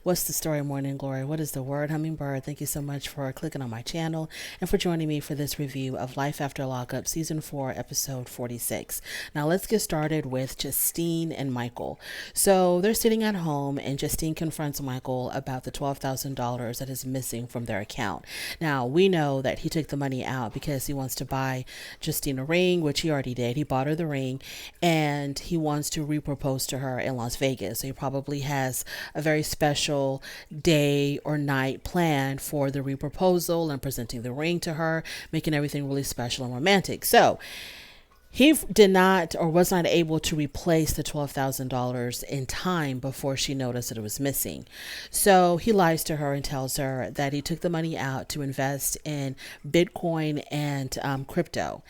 What's the story, Morning Glory? What is the word, Hummingbird? Thank you so much for clicking on my channel and for joining me for this review of Life After Lockup, Season 4, Episode 46. Now, let's get started with Justine and Michael. So, they're sitting at home, and Justine confronts Michael about the $12,000 that is missing from their account. Now, we know that he took the money out because he wants to buy Justine a ring, which he already did. He bought her the ring, and he wants to repropose to her in Las Vegas. So, he probably has a very special day or night planned for the reproposal and presenting the ring to her, making everything really special and romantic. So he did not or was not able to replace the $12,000 in time before she noticed that it was missing. So he lies to her and tells her that he took the money out to invest in Bitcoin and crypto.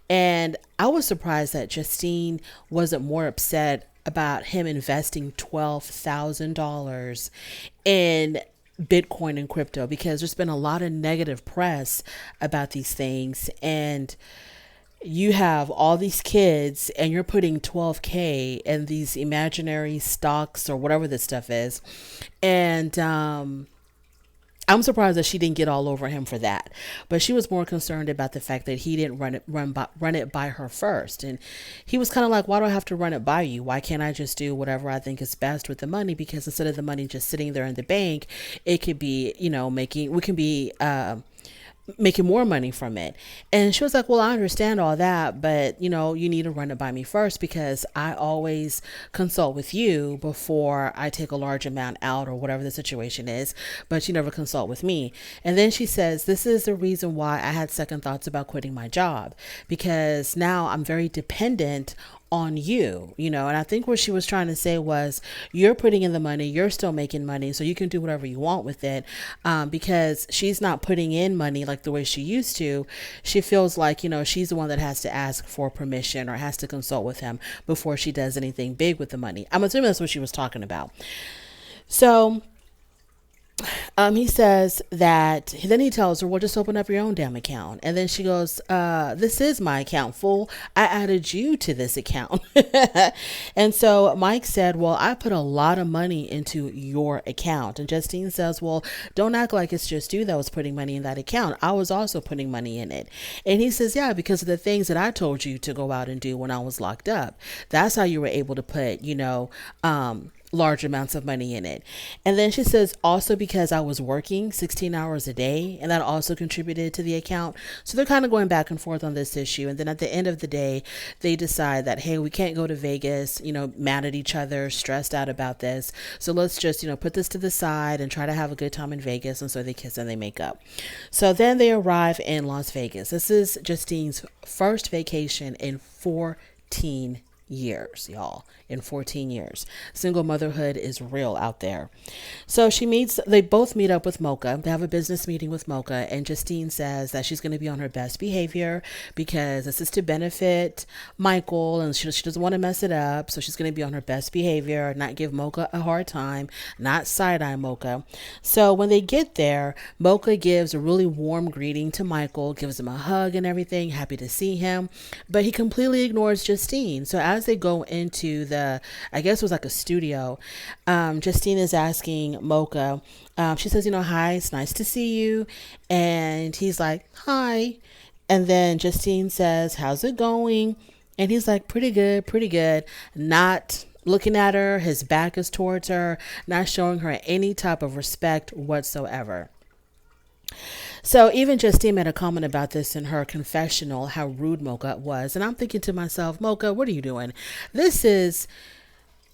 And I was surprised that Justine wasn't more upset about him investing $12,000 in Bitcoin and crypto, because there's been a lot of negative press about these things. And you have all these kids and you're putting 12K in these imaginary stocks or whatever this stuff is. And I'm surprised that she didn't get all over him for that, but she was more concerned about the fact that he didn't run it by her first. And he was kind of like, why do I have to run it by you? Why can't I just do whatever I think is best with the money? Because instead of the money just sitting there in the bank, it could be, we can be, making more money from it. And she was like, well, I understand all that, but you need to run it by me first, because I always consult with you before I take a large amount out or whatever the situation is, but you never consult with me. And then she says, this is the reason why I had second thoughts about quitting my job, because now I'm very dependent on you, and I think what she was trying to say was, you're putting in the money, you're still making money, so you can do whatever you want with it, because she's not putting in money like the way she used to. She feels like, she's the one that has to ask for permission or has to consult with him before she does anything big with the money. I'm assuming that's what she was talking about. So he says that, then he tells her, well, just open up your own damn account. And then she goes, this is my account, fool. I added you to this account. And so Mike said, well, I put a lot of money into your account. And Justine says, well, don't act like it's just you that was putting money in that account. I was also putting money in it. And he says, yeah, because of the things that I told you to go out and do when I was locked up. That's how you were able to put, large amounts of money in it. And then she says, also because I was working 16 hours a day, and that also contributed to the account. So they're kind of going back and forth on this issue. And then at the end of the day, they decide that, hey, we can't go to Vegas, mad at each other, stressed out about this. So let's just, put this to the side and try to have a good time in Vegas. And so they kiss and they make up. So then they arrive in Las Vegas. This is Justine's first vacation in 14 years, y'all. In 14 years. Single motherhood is real out there. So they both meet up with Mocha. They have a business meeting with Mocha, and Justine says that she's going to be on her best behavior because this is to benefit Michael, and she doesn't want to mess it up. So she's going to be on her best behavior, not give Mocha a hard time, not side-eye Mocha. So when they get there, Mocha gives a really warm greeting to Michael, gives him a hug and everything, happy to see him, but he completely ignores Justine. So as they go into I guess it was like a studio, Justine is asking Mocha, she says, hi, it's nice to see you. And he's like, hi. And then Justine says, how's it going? And he's like, pretty good. Not looking at her. His back is towards her, not showing her any type of respect whatsoever. So even Justine made a comment about this in her confessional, how rude Mocha was. And I'm thinking to myself, Mocha, what are you doing? This is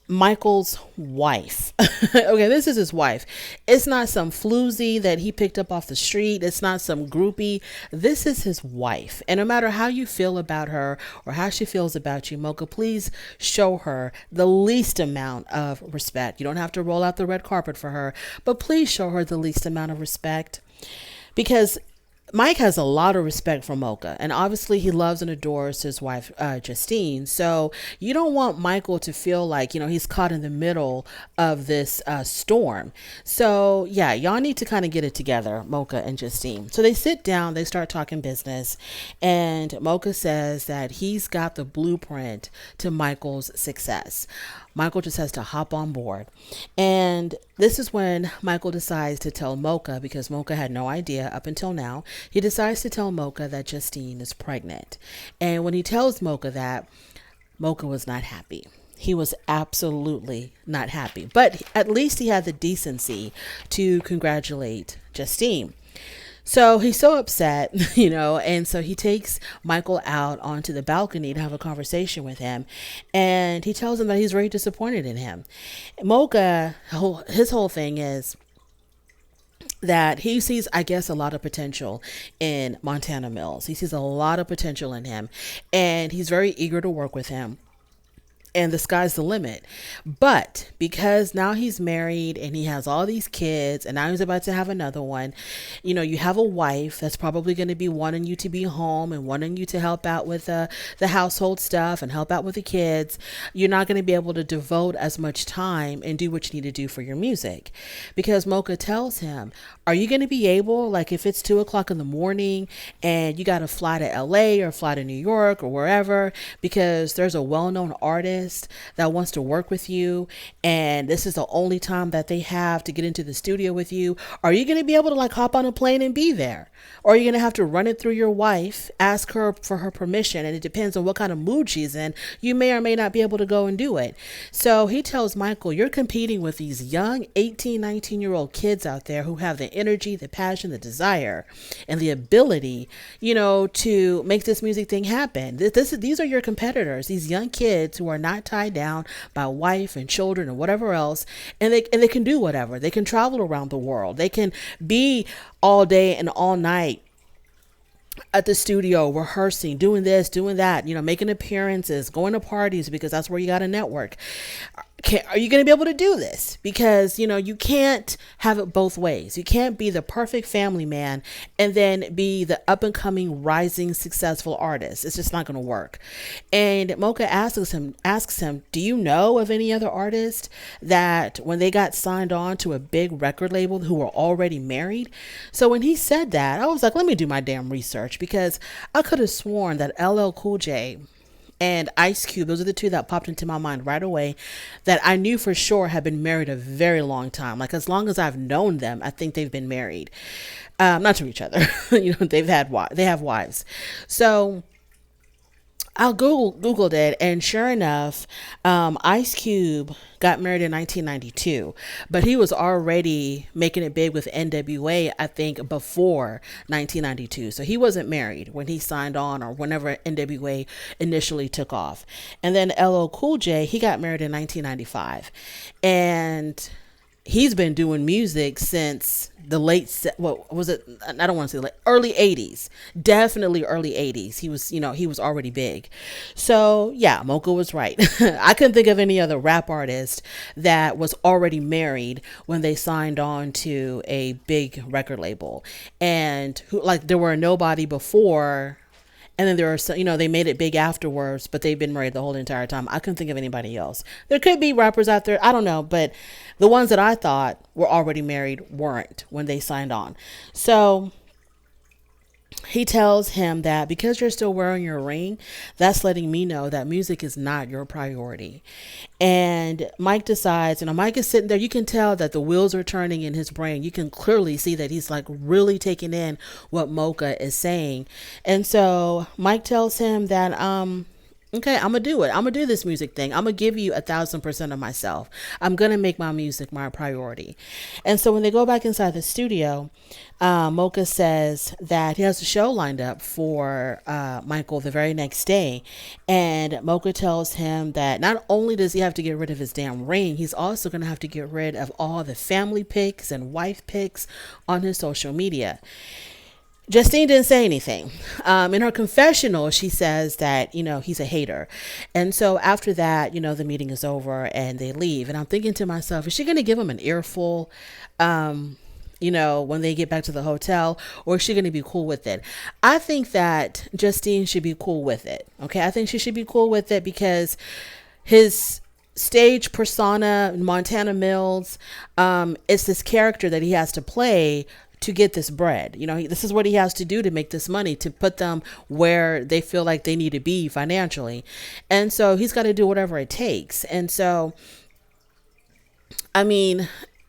Michael's wife. Okay, this is his wife. It's not some floozy that he picked up off the street. It's not some groupie. This is his wife. And no matter how you feel about her or how she feels about you, Mocha, please show her the least amount of respect. You don't have to roll out the red carpet for her, but please show her the least amount of respect. Because Mike has a lot of respect for Mocha, and obviously he loves and adores his wife, Justine. So you don't want Michael to feel like, he's caught in the middle of this storm. So yeah, y'all need to kind of get it together, Mocha and Justine. So they sit down, they start talking business, and Mocha says that he's got the blueprint to Michael's success. Michael just has to hop on board. And This is when Michael decides to tell Mocha, because Mocha had no idea up until now. He decides to tell Mocha that Justine is pregnant. And when he tells Mocha that, Mocha was not happy. He was absolutely not happy. But at least he had the decency to congratulate Justine. So he's so upset, and so he takes Michael out onto the balcony to have a conversation with him. And he tells him that he's very disappointed in him. Mocha, his whole thing is that he sees, I guess, a lot of potential in Montana Millz. He sees a lot of potential in him, and he's very eager to work with him. And the sky's the limit. But because now he's married and he has all these kids, and now he's about to have another one, you have a wife that's probably going to be wanting you to be home and wanting you to help out with the household stuff and help out with the kids. You're not going to be able to devote as much time and do what you need to do for your music. Because Mocha tells him, are you going to be able, like if it's 2:00 in the morning and you got to fly to LA or fly to New York or wherever, because there's a well-known artist that wants to work with you, and this is the only time that they have to get into the studio with you, are you going to be able to like hop on a plane and be there? Or are you going to have to run it through your wife, ask her for her permission, and it depends on what kind of mood she's in. You may or may not be able to go and do it. So he tells Michael, you're competing with these young 18, 19-year-old kids out there who have the energy, the passion, the desire, and the ability, to make this music thing happen. These are your competitors, these young kids who are not tied down by wife and children and whatever else, and they can do whatever. They can travel around the world. They can be all day and all night at the studio, rehearsing, doing this, doing that, making appearances, going to parties, because that's where you got to network. Are you going to be able to do this? Because, you can't have it both ways. You can't be the perfect family man and then be the up and coming, rising, successful artist. It's just not going to work. And Mocha asks him, do you know of any other artist that when they got signed on to a big record label who were already married? So when he said that, I was like, let me do my damn research, because I could have sworn that LL Cool J and Ice Cube, those are the two that popped into my mind right away, that I knew for sure had been married a very long time. Like as long as I've known them, I think they've been married, not to each other. They have wives. So I Googled it, and sure enough, Ice Cube got married in 1992, but he was already making it big with NWA, I think, before 1992. So he wasn't married when he signed on or whenever NWA initially took off. And then LL Cool J, he got married in 1995. And he's been doing music since the I don't want to say early 80s, definitely early 80s. He was already big. So yeah, Mocha was right. I couldn't think of any other rap artist that was already married when they signed on to a big record label, and who, like, there were nobody before. And then there are some, they made it big afterwards, but they've been married the whole entire time. I couldn't think of anybody else. There could be rappers out there, I don't know, but the ones that I thought were already married weren't when they signed on. So he tells him that because you're still wearing your ring, that's letting me know that music is not your priority. And Mike decides, Mike is sitting there. You can tell that the wheels are turning in his brain. You can clearly see that he's like really taking in what Mocha is saying. And so Mike tells him that, okay, I'm gonna do it. I'm gonna do this music thing. I'm gonna give you 1,000% of myself. I'm gonna make my music my priority. And so when they go back inside the studio, Mocha says that he has a show lined up for Michael the very next day. And Mocha tells him that not only does he have to get rid of his damn ring, he's also gonna have to get rid of all the family pics and wife pics on his social media. Justine didn't say anything. In her confessional, she says that, he's a hater. And so after that, the meeting is over and they leave. And I'm thinking to myself, is she going to give him an earful, when they get back to the hotel, or is she going to be cool with it? I think that Justine should be cool with it. Okay. I think she should be cool with it because his stage persona, Montana Millz, it's this character that he has to play to get this bread. This is what he has to do to make this money, to put them where they feel like they need to be financially. And so he's got to do whatever it takes. And so,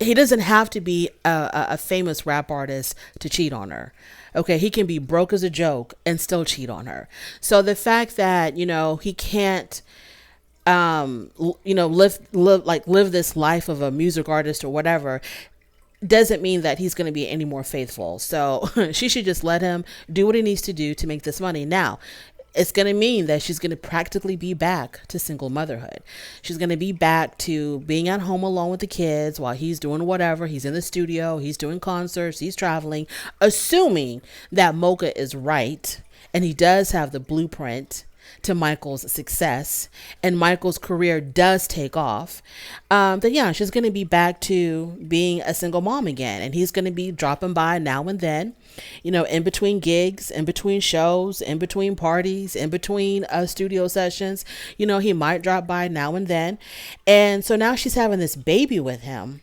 he doesn't have to be a famous rap artist to cheat on her. Okay, he can be broke as a joke and still cheat on her. So the fact that, he can't live this life of a music artist or whatever doesn't mean that he's going to be any more faithful. So she should just let him do what he needs to do to make this money. Now, it's going to mean that she's going to practically be back to single motherhood. She's going to be back to being at home alone with the kids while he's doing whatever. He's in the studio, he's doing concerts, he's traveling, assuming that Mocha is right and he does have the blueprint to Michael's success and Michael's career does take off, then yeah, she's going to be back to being a single mom again. And he's going to be dropping by now and then, in between gigs, in between shows, in between parties, in between studio sessions. He might drop by now and then. And so now she's having this baby with him.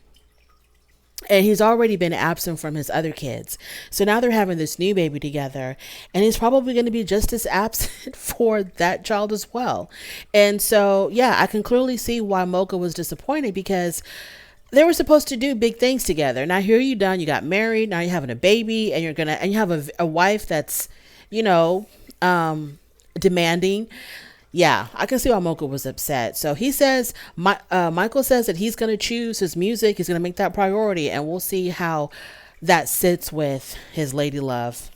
And he's already been absent from his other kids. So now they're having this new baby together. And he's probably going to be just as absent for that child as well. And so, yeah, I can clearly see why Mocha was disappointed, because they were supposed to do big things together. Now here you done. You got married. Now you're having a baby. And you have a wife that's, demanding. Yeah, I can see why Mocha was upset. So he says, Michael says that he's going to choose his music. He's going to make that priority. And we'll see how that sits with his lady love,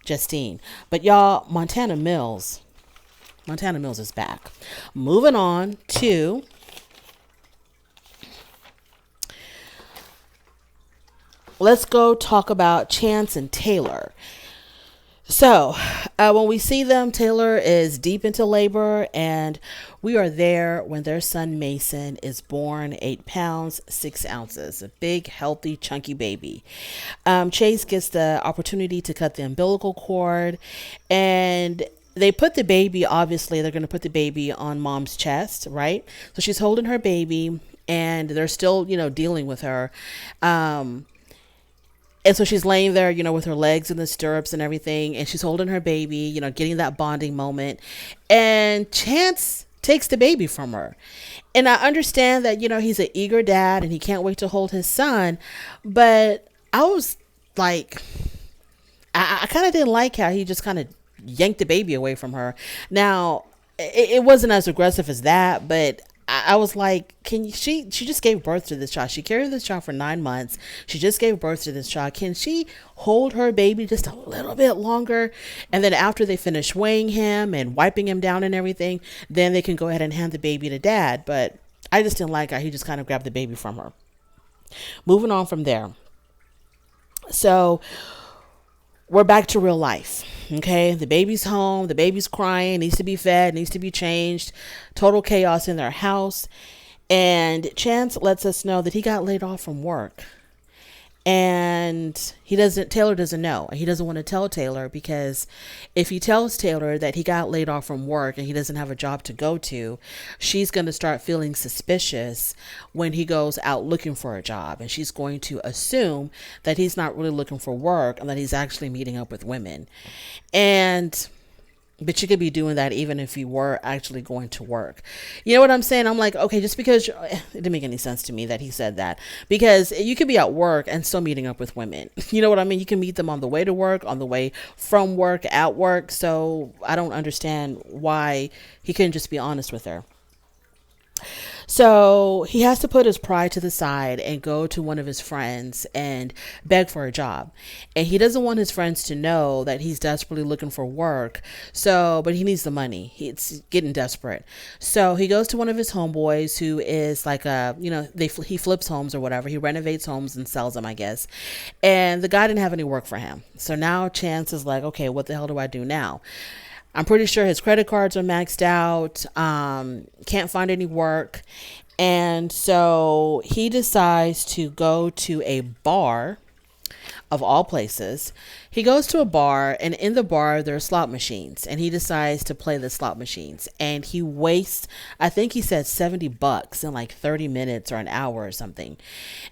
Justine. But y'all, Montana Millz is back. Moving on to let's go talk about Chance and Taylor. So when we see them, Taylor is deep into labor, and we are there when their son Mason is born, 8 pounds, 6 ounces, a big, healthy, chunky baby. Chase gets the opportunity to cut the umbilical cord, and they put the baby, obviously, they're going to put the baby on mom's chest, right? So she's holding her baby, and they're still, dealing with her. And so she's laying there, with her legs in the stirrups and everything. And she's holding her baby, getting that bonding moment. And Chance takes the baby from her. And I understand that, he's an eager dad and he can't wait to hold his son. But I was like, I kind of didn't like how he just kind of yanked the baby away from her. Now, it wasn't as aggressive as that, but I was like, she just gave birth to this child. She carried this child for 9 months. She just gave birth to this child. Can she hold her baby just a little bit longer? And then after they finish weighing him and wiping him down and everything, then they can go ahead and hand the baby to dad. But I just didn't like how he just kind of grabbed the baby from her. Moving on from there. So we're back to real life. Okay, the baby's home, the baby's crying, needs to be fed, needs to be changed. Total chaos in their house. And Chance lets us know that he got laid off from work. And Taylor doesn't know. He doesn't want to tell Taylor, because if he tells Taylor that he got laid off from work and he doesn't have a job to go to, she's going to start feeling suspicious when he goes out looking for a job. And she's going to assume that he's not really looking for work and that he's actually meeting up with women. But you could be doing that even if you were actually going to work. You know what I'm saying? I'm like, okay, just because it didn't make any sense to me that he said that, because you could be at work and still meeting up with women. You know what I mean? You can meet them on the way to work, on the way from work, at work. So I don't understand why he couldn't just be honest with her. So he has to put his pride to the side and go to one of his friends and beg for a job. And he doesn't want his friends to know that he's desperately looking for work. But he needs the money. He's getting desperate. So he goes to one of his homeboys who is like he flips homes or whatever. He renovates homes and sells them, I guess. And the guy didn't have any work for him. So now Chance is like, okay, what the hell do I do now? I'm pretty sure his credit cards are maxed out. Can't find any work. And so he decides to go to a bar, of all places. He goes to a bar, and in the bar there are slot machines, and he decides to play the slot machines. And he wastes, I think he said $70 in like 30 minutes or an hour or something.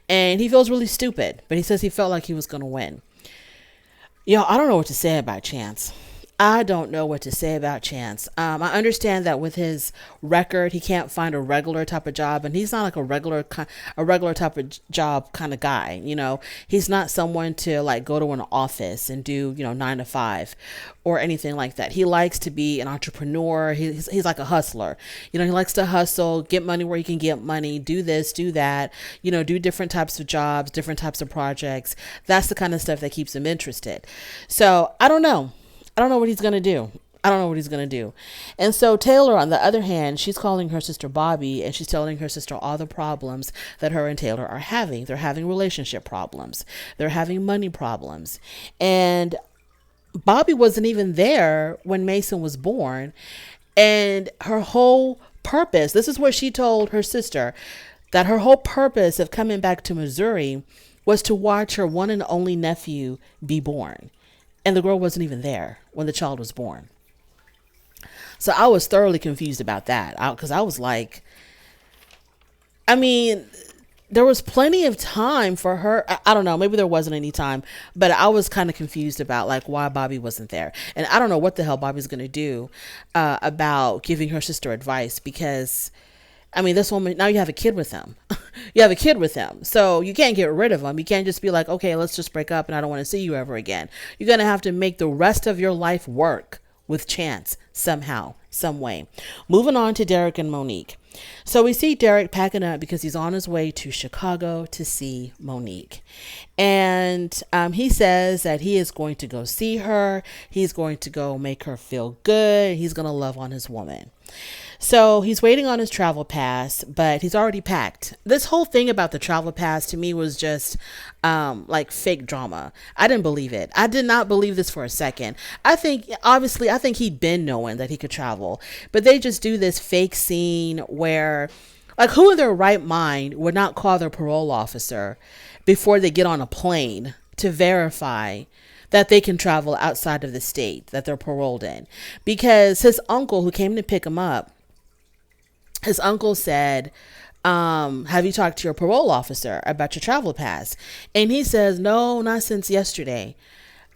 And he feels really stupid, but he says he felt like he was going to win. I don't know what to say about Chance. I don't know what to say about Chance. I understand that with his record, he can't find a regular type of job, and he's not like a regular type of job kind of guy. He's not someone to like go to an office and do 9 to 5 or anything like that. He likes to be an entrepreneur. He's like a hustler. He likes to hustle, get money where he can get money, do this, do that. Do different types of jobs, different types of projects. That's the kind of stuff that keeps him interested. So I don't know. I don't know what he's going to do. I don't know what he's going to do. And so Taylor, on the other hand, she's calling her sister Bobby, and she's telling her sister all the problems that her and Taylor are having. They're having relationship problems. They're having money problems. And Bobby wasn't even there when Mason was born. And her whole purpose, this is what she told her sister, that her whole purpose of coming back to Missouri was to watch her one and only nephew be born. And the girl wasn't even there when the child was born. So I was thoroughly confused about that. Because I was like, there was plenty of time for her. I don't know. Maybe there wasn't any time. But I was kind of confused about like why Bobby wasn't there. And I don't know what the hell Bobby's going to do about giving her sister advice. Because, this woman, now you have a kid with him. You have a kid with him. So you can't get rid of him. You can't just be like, okay, let's just break up and I don't want to see you ever again. You're going to have to make the rest of your life work with Chance somehow, some way. Moving on to Derek and Monique. So we see Derek packing up because he's on his way to Chicago to see Monique. And he says that he is going to go see her. He's going to go make her feel good. He's going to love on his woman. So he's waiting on his travel pass, but he's already packed. This whole thing about the travel pass to me was just like fake drama. I didn't believe it. I did not believe this for a second. I think he'd been knowing that he could travel, but they just do this fake scene where, like, who in their right mind would not call their parole officer before they get on a plane to verify that they can travel outside of the state that they're paroled in? Because his uncle, who came to pick him up, his uncle said, have you talked to your parole officer about your travel pass? And he says, no, not since yesterday.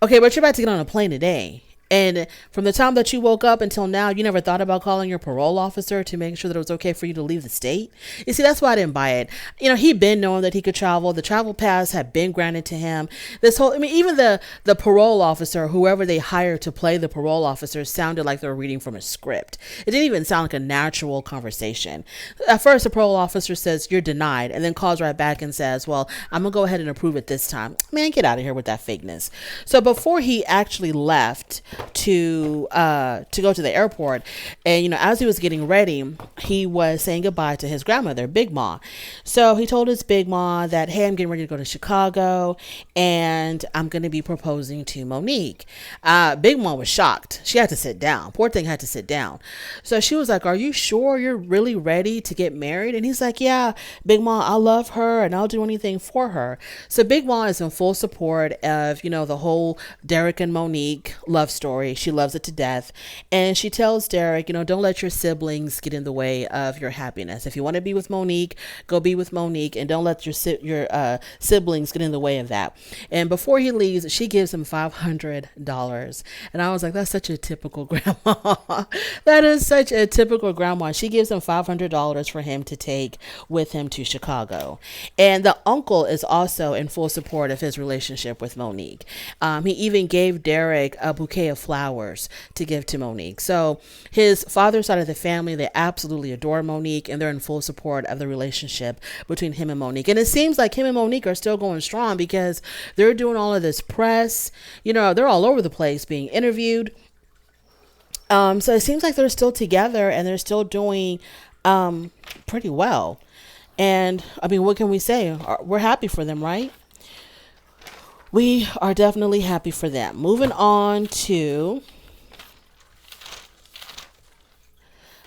Okay, but you're about to get on a plane today. And from the time that you woke up until now, you never thought about calling your parole officer to make sure that it was okay for you to leave the state? You see, that's why I didn't buy it. He'd been knowing that he could travel. The travel pass had been granted to him. Even the parole officer, whoever they hired to play the parole officer, sounded like they were reading from a script. It didn't even sound like a natural conversation. At first, the parole officer says, you're denied, and then calls right back and says, well, I'm going to go ahead and approve it this time. Man, get out of here with that fakeness. So before he actually left to go to the airport, and as he was getting ready, he was saying goodbye to his grandmother, Big Ma. So he told his Big Ma that, hey, I'm getting ready to go to Chicago and I'm going to be proposing to Monique. Big Ma was shocked. She had to sit down. Poor thing had to sit down. So she was like, are you sure you're really ready to get married? And he's like, yeah, Big Ma, I love her and I'll do anything for her. So Big Ma is in full support of the whole Derek and Monique love story. She loves it to death. And she tells Derek, don't let your siblings get in the way of your happiness. If you want to be with Monique, go be with Monique, and don't let your siblings get in the way of that. And before he leaves, she gives him $500. And I was like, that's such a typical grandma. That is such a typical grandma. She gives him $500 for him to take with him to Chicago. And the uncle is also in full support of his relationship with Monique. He even gave Derek a bouquet of flowers to give to Monique. So his father's side of the family, they absolutely adore Monique, and they're in full support of the relationship between him and Monique. And it seems like him and Monique are still going strong because they're doing all of this press. They're all over the place being interviewed. So it seems like they're still together and they're still doing pretty well. And what can we say? We're happy for them, right? We are definitely happy for them. Moving on to,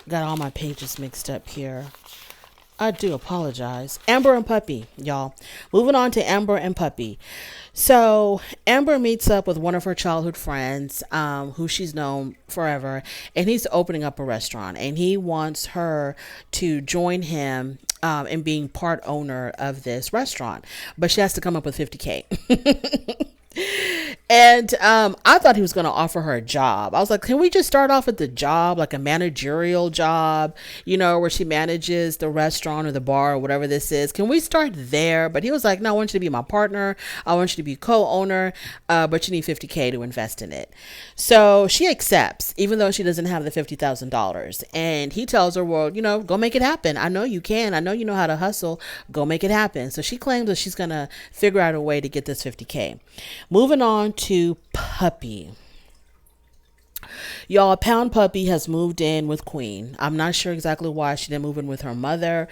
got all my pages mixed up here. I do apologize. Amber and Puppy, y'all. Moving on to Amber and Puppy. So Amber meets up with one of her childhood friends, who she's known forever, and he's opening up a restaurant, and he wants her to join him in being part owner of this restaurant, but she has to come up with $50K. And I thought he was going to offer her a job. I was like, can we just start off at the job, like a managerial job, where she manages the restaurant or the bar or whatever this is? Can we start there? But he was like, no, I want you to be my partner. I want you to be co-owner, but you need $50K to invest in it. So she accepts, even though she doesn't have the $50,000. And he tells her, well, go make it happen. I know you can. I know you know how to hustle. Go make it happen. So she claims that she's going to figure out a way to get this $50K. Moving on to Puppy. Y'all, Pound Puppy has moved in with Queen. I'm not sure exactly why she didn't move in with her mother.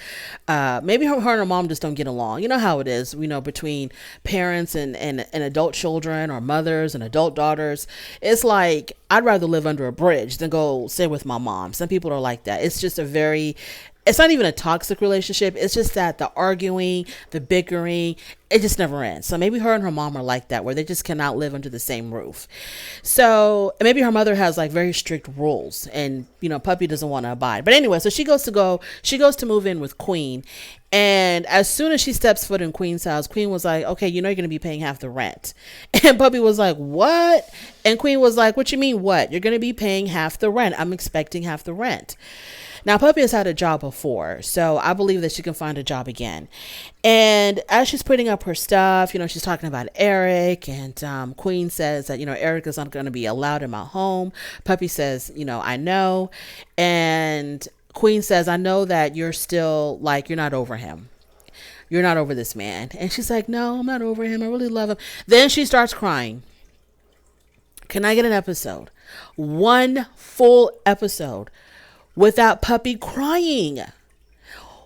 Maybe her and her mom just don't get along. You know how it is, between parents and adult children, or mothers and adult daughters. It's like, I'd rather live under a bridge than go stay with my mom. Some people are like that. It's just it's not even a toxic relationship. It's just that the arguing, the bickering, it just never ends. So maybe her and her mom are like that, where they just cannot live under the same roof. So maybe her mother has like very strict rules, and Puppy doesn't want to abide. But anyway, so she goes to move in with Queen. And as soon as she steps foot in Queen's house, Queen was like, okay, you're going to be paying half the rent. And Puppy was like, what? And Queen was like, what you mean what? You're going to be paying half the rent. I'm expecting half the rent. Now, Puppy has had a job before, so I believe that she can find a job again. And as she's putting up her stuff, she's talking about Eric, and Queen says that, Eric is not going to be allowed in my home. Puppy says, I know. And Queen says, I know that you're still, you're not over him. You're not over this man. And she's like, no, I'm not over him. I really love him. Then she starts crying. Can I get an episode? One full episode without Puppy crying.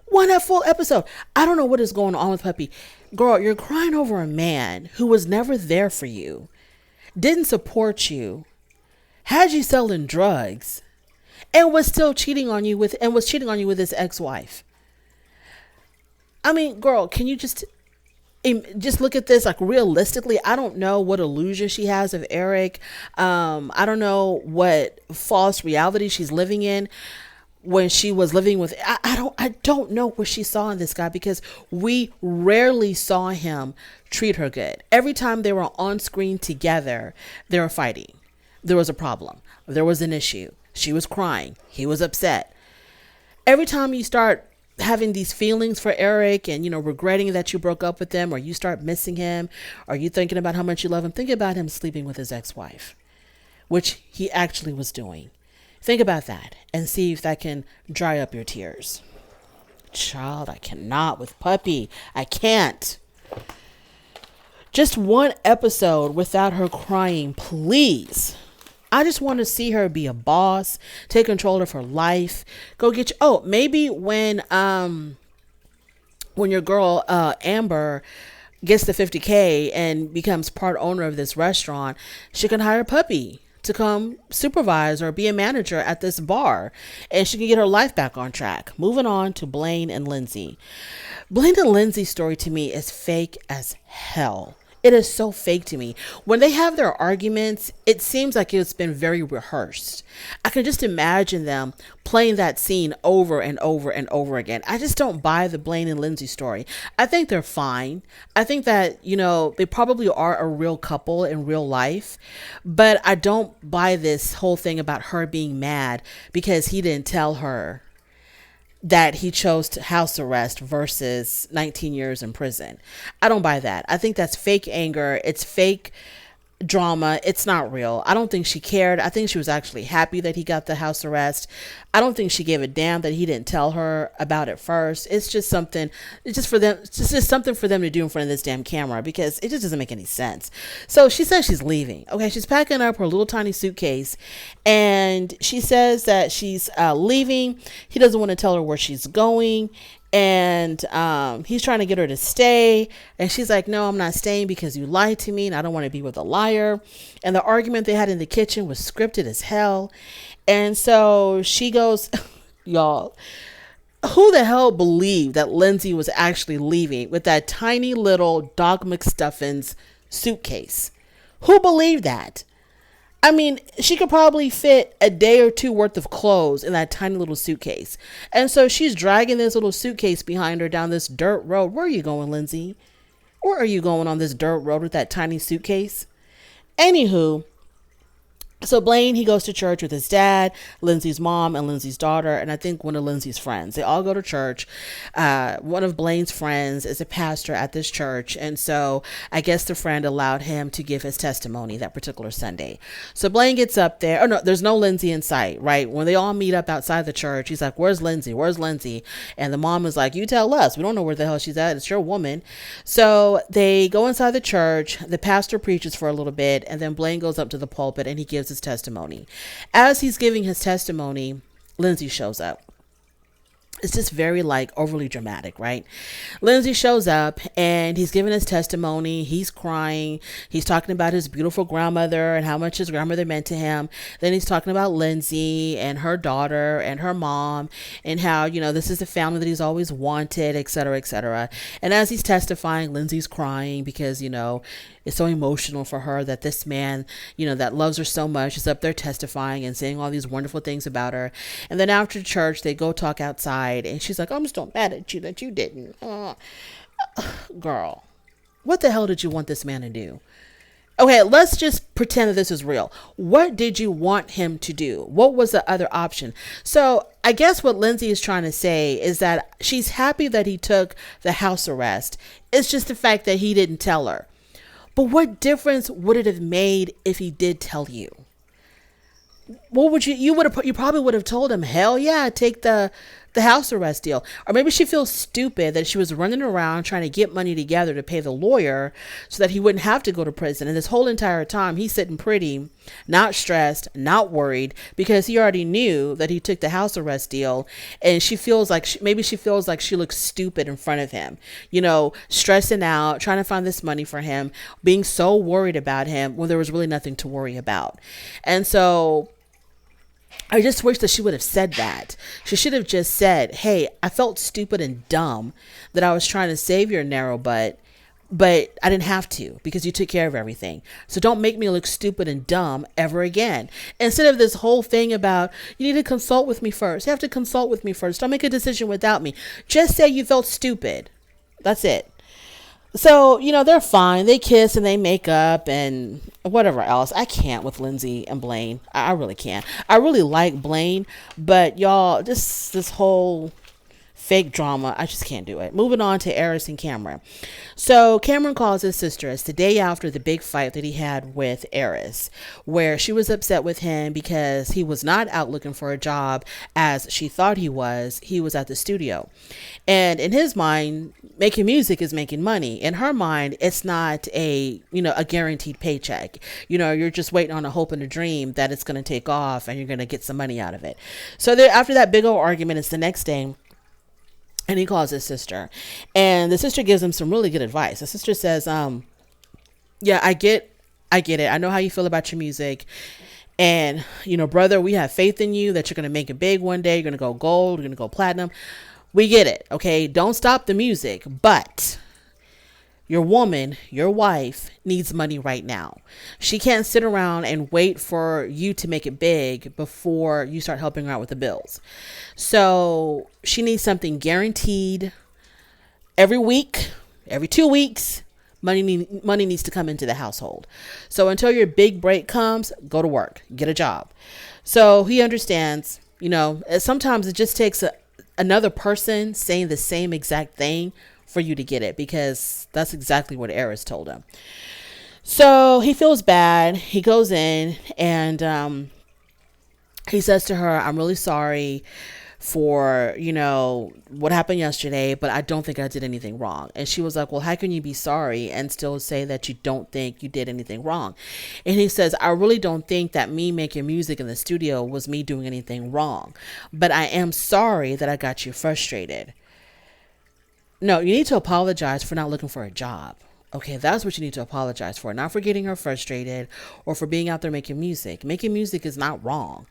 One full episode. I don't know what is going on with Puppy. Girl, you're crying over a man who was never there for you, didn't support you, had you selling drugs, and was still cheating on you with his ex-wife. I mean, girl, can you just look at this realistically? I don't know what illusion she has of Eric. I don't know what false reality she's living in when she was living with. I don't know what she saw in this guy, because we rarely saw him treat her good. Every time they were on screen together, they were fighting. There was a problem. There was an issue. She was crying. He was upset. Every time you start having these feelings for Eric and, regretting that you broke up with him, or you start missing him, or you thinking about how much you love him, think about him sleeping with his ex-wife, which he actually was doing. Think about that and see if that can dry up your tears. Child, I cannot with Puppy. I can't. Just one episode without her crying, please. I just want to see her be a boss, take control of her life, go get you. Maybe when your girl, Amber, gets the $50K and becomes part owner of this restaurant, she can hire Puppy to come supervise or be a manager at this bar, and she can get her life back on track. Moving on to Blaine and Lindsay. Blaine and Lindsay's story to me is fake as hell. It is so fake to me. When they have their arguments, it seems like it's been very rehearsed. I can just imagine them playing that scene over and over and over again. I just don't buy the Blaine and Lindsay story. I think they're fine. I think that, they probably are a real couple in real life, but I don't buy this whole thing about her being mad because he didn't tell her that he chose to house arrest versus 19 years in prison. I don't buy that. I think that's fake anger. It's fake drama. It's not real. I don't think she cared. I think she was actually happy that he got the house arrest. I don't think she gave a damn that he didn't tell her about it first. It's just something, it's just something for them to do in front of this damn camera, because it just doesn't make any sense. So she says she's leaving. Okay. She's packing up her little tiny suitcase, and she says that she's leaving. He doesn't want to tell her where she's going. And he's trying to get her to stay, and she's like, no, I'm not staying because you lied to me and I don't want to be with a liar. And the argument they had in the kitchen was scripted as hell. And so she goes, y'all, who the hell believed that Lindsay was actually leaving with that tiny little Doc McStuffins suitcase? Who believed that? I mean, she could probably fit a day or two worth of clothes in that tiny little suitcase. And so she's dragging this little suitcase behind her down this dirt road. Where are you going, Lindsay? Where are you going on this dirt road with that tiny suitcase? Anywho, so Blaine, he goes to church with his dad, Lindsay's mom, and Lindsay's daughter, and I think one of Lindsay's friends. They all go to church. One of Blaine's friends is a pastor at this church, and so I guess the friend allowed him to give his testimony that particular Sunday. So Blaine gets up there. Oh no, there's no Lindsay in sight, right? When they all meet up outside the church, he's like, "Where's Lindsay? Where's Lindsay?" And the mom is like, "You tell us. We don't know where the hell she's at. It's your woman." So they go inside the church. The pastor preaches for a little bit, and then Blaine goes up to the pulpit and he gives his testimony. As he's giving his testimony, Lindsay shows up. It's just very like overly dramatic, right? Lindsay shows up and he's giving his testimony. He's crying. He's talking about his beautiful grandmother and how much his grandmother meant to him. Then he's talking about Lindsay and her daughter and her mom and how, you know, this is the family that he's always wanted, etc., etc. And as he's testifying, Lindsay's crying because, you know, it's so emotional for her that this man, you know, that loves her so much is up there testifying and saying all these wonderful things about her. And then after church, they go talk outside and she's like, "I'm still mad at you that you didn't." Girl, what the hell did you want this man to do? Okay, let's just pretend that this is real. What did you want him to do? What was the other option? So I guess what Lindsay is trying to say is that she's happy that he took the house arrest. It's just the fact that he didn't tell her. But what difference would it have made if he did tell you? What would you probably would have told him, "Hell yeah, take the house arrest deal." Or maybe she feels stupid that she was running around trying to get money together to pay the lawyer so that he wouldn't have to go to prison. And this whole entire time he's sitting pretty, not stressed, not worried, because he already knew that he took the house arrest deal. And she feels like she looks stupid in front of him, you know, stressing out, trying to find this money for him, being so worried about him when there was really nothing to worry about. And so I just wish that she would have said that. She should have just said, "Hey, I felt stupid and dumb that I was trying to save your narrow butt, but I didn't have to because you took care of everything. So don't make me look stupid and dumb ever again." Instead of this whole thing about, "You need to consult with me first. You have to consult with me first. Don't make a decision without me." Just say you felt stupid. That's it. So, you know, they're fine. They kiss and they make up and whatever else. I can't with Lindsay and Blaine. I really can't. I really like Blaine, but y'all, this whole fake drama, I just can't do it. Moving on to Eris and Cameron. So Cameron calls his sister. It's the day after the big fight that he had with Eris, where she was upset with him because he was not out looking for a job as she thought he was. He was at the studio. And in his mind, making music is making money. In her mind, it's not a guaranteed paycheck. You know, you're just waiting on a hope and a dream that it's going to take off and you're going to get some money out of it. So after that big old argument, it's the next day. And he calls his sister, and the sister gives him some really good advice. The sister says, "Yeah, I get it. I know how you feel about your music. And, you know, brother, we have faith in you that you're going to make it big one day. You're going to go gold. You're going to go platinum. We get it. Okay. Don't stop the music, but your woman, your wife needs money right now. She can't sit around and wait for you to make it big before you start helping her out with the bills. So she needs something guaranteed every week, every 2 weeks. Money needs to come into the household. So until your big break comes, go to work, get a job." So he understands, you know, sometimes it just takes another person saying the same exact thing for you to get it, because that's exactly what Eris told him. So he feels bad. He goes in and he says to her, "I'm really sorry for, you know, what happened yesterday, but I don't think I did anything wrong." And she was like, "Well, how can you be sorry and still say that you don't think you did anything wrong?" And he says, "I really don't think that me making music in the studio was me doing anything wrong, but I am sorry that I got you frustrated." No, you need to apologize for not looking for a job. Okay, that's what you need to apologize for. Not for getting her frustrated or for being out there making music. Making music is not wrong.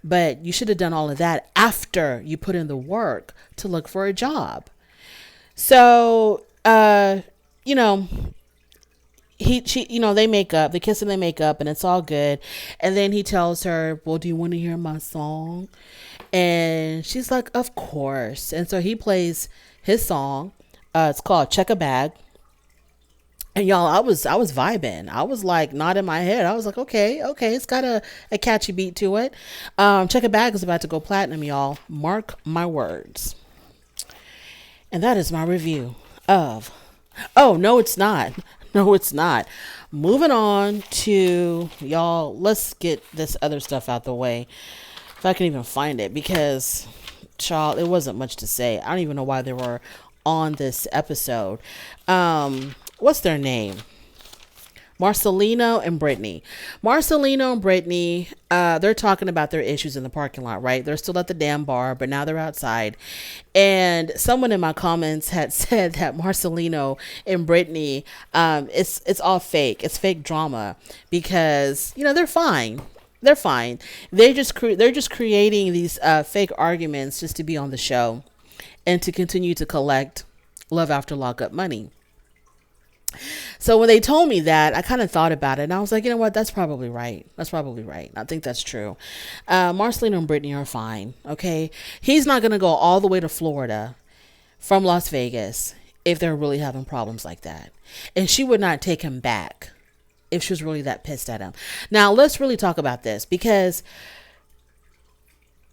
But you should have done all of that after you put in the work to look for a job. So, you know, they make up, they kiss and they make up, and it's all good. And then he tells her, "Well, do you want to hear my song?" And she's like, "Of course." And so he plays his song. It's called "Check a Bag." And y'all, I was vibing. I was like nodding my head. I was like, okay, okay, it's got a catchy beat to it. Check It Bag is about to go platinum, y'all. Mark my words. And that is my review of. Oh no, it's not. No, it's not. Moving on to y'all. Let's get this other stuff out the way. If I can even find it, because child, it wasn't much to say. I don't even know why they were on this episode. What's their name? Marcelino and Brittany. Marcelino and Brittany, they're talking about their issues in the parking lot, right? They're still at the damn bar, but now they're outside. And someone in my comments had said that Marcelino and Brittany, it's all fake. It's fake drama because, they're fine. They're fine. They're just creating these fake arguments just to be on the show and to continue to collect Love After Lockup money. So when they told me that, I kind of thought about it, and I was like, you know what? That's probably right. That's probably right. I think that's true. Marcelino and Brittany are fine. Okay, he's not gonna go all the way to Florida from Las Vegas if they're really having problems like that, and she would not take him back if she was really that pissed at him. Now let's really talk about this, because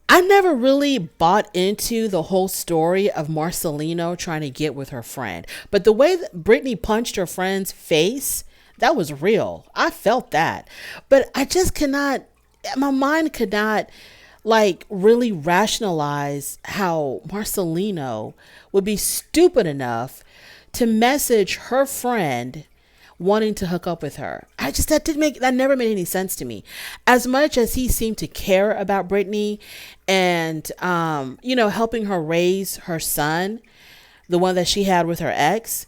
I never really bought into the whole story of Marcelino trying to get with her friend. But the way that Brittany punched her friend's face, that was real. I felt that. But I just my mind could not really rationalize how Marcelino would be stupid enough to message her friend wanting to hook up with her. That never made any sense to me. As much as he seemed to care about Brittany and, helping her raise her son, the one that she had with her ex,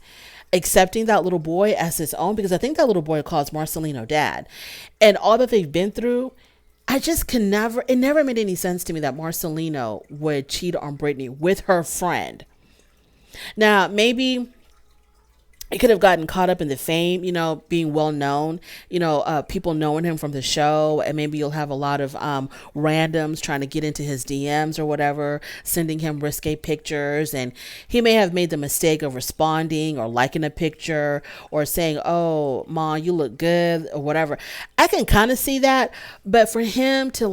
accepting that little boy as his own, because I think that little boy calls Marcelino dad, and all that they've been through, it never made any sense to me that Marcelino would cheat on Brittany with her friend. Now, maybe he could have gotten caught up in the fame, being well known, people knowing him from the show. And maybe you'll have a lot of randoms trying to get into his DMs or whatever, sending him risque pictures. And he may have made the mistake of responding or liking a picture or saying, oh, Ma, you look good or whatever. I can kind of see that. But for him to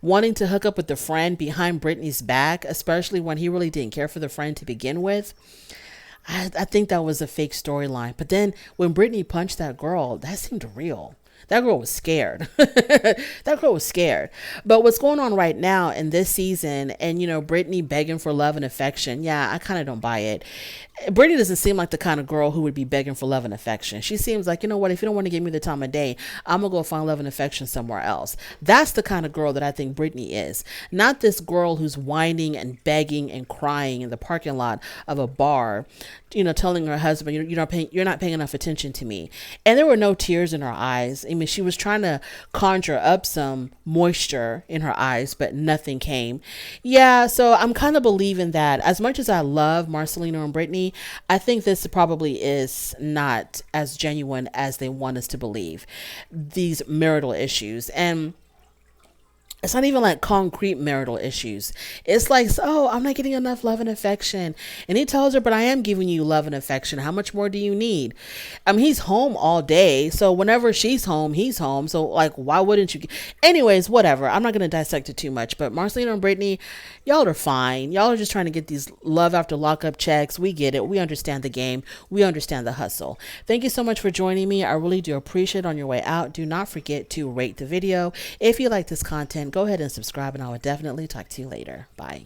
wanting to hook up with the friend behind Brittany's back, especially when he really didn't care for the friend to begin with, I think that was a fake storyline. But then when Brittany punched that girl, that seemed real. That girl was scared. That girl was scared. But what's going on right now in this season, and, Brittany begging for love and affection, yeah, I kind of don't buy it. Brittany doesn't seem like the kind of girl who would be begging for love and affection. She seems like, you know what, if you don't want to give me the time of day, I'm going to go find love and affection somewhere else. That's the kind of girl that I think Brittany is. Not this girl who's whining and begging and crying in the parking lot of a bar, telling her husband, you're not paying enough attention to me. And there were no tears in her eyes. I mean, she was trying to conjure up some moisture in her eyes, but nothing came. Yeah, so I'm kind of believing that as much as I love Marcelino and Brittany, I think this probably is not as genuine as they want us to believe, these marital issues. And it's not even like concrete marital issues. It's like, oh, I'm not getting enough love and affection. And he tells her, but I am giving you love and affection. How much more do you need? He's home all day. So whenever she's home, he's home. So why wouldn't you? Anyways, whatever. I'm not going to dissect it too much. But Marcelino and Brittany, y'all are fine. Y'all are just trying to get these love after lockup checks. We get it. We understand the game. We understand the hustle. Thank you so much for joining me. I really do appreciate it. On your way out, do not forget to rate the video. If you like this content, go ahead and subscribe, and I will definitely talk to you later. Bye.